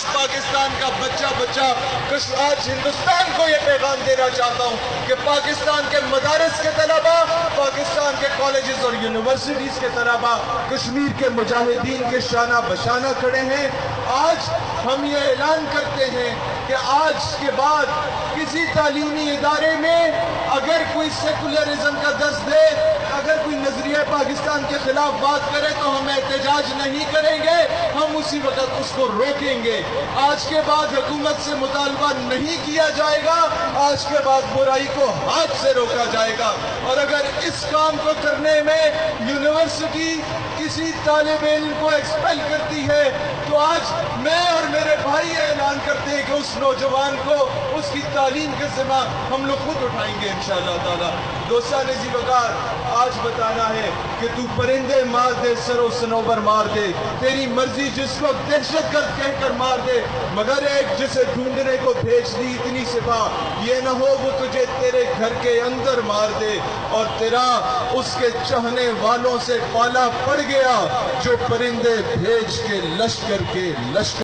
آج پاکستان کا بچہ آج ہندوستان کو یہ پیغام دینا چاہتا ہوں کہ پاکستان کے مدارس کے طلبہ، پاکستان کے کالجز اور یونیورسٹیز کے طلبہ کشمیر کے مجاہدین کے شانہ بشانہ کھڑے ہیں۔ آج ہم یہ اعلان کرتے ہیں کہ آج کے بعد کسی تعلیمی ادارے میں اگر کوئی سیکولرزم کا دست دے، اگر کوئی نظریہ پاکستان کے خلاف بات کرے تو ہم احتجاج نہیں کریں گے، ہم اسی وقت اس کو روکیں گے۔ آج کے بعد حکومت سے مطالبہ نہیں کیا جائے گا، آج کے بعد برائی کو ہاتھ سے روکا جائے گا۔ اور اگر اس کام کو کرنے میں یونیورسٹی کسی طالب علم کو ایکسپیل کرتی ہے تو آج میں اور میرے بھائی اعلان کرتے ہیں کہ اس نوجوان کو اس کی تعلیم کے ذمہ ہم لوگ خود اٹھائیں گے انشاءاللہ تعالی۔ دوستان ذی وقار، آج بتانا ہے کہ تو پرندے مار دے، سر و صنوبر مار دے، تیری مرضی جس کو دہشت گرد کہہ کر مار دے، مگر ایک جسے ڈھونڈنے کو بھیج دی اتنی سپاہ، یہ نہ ہو وہ تجھے تیرے گھر کے اندر مار دے اور تیرا اس کے چاہنے والوں سے پالا پڑ گیا جو پرندے بھیج کے لشکر کے لشکر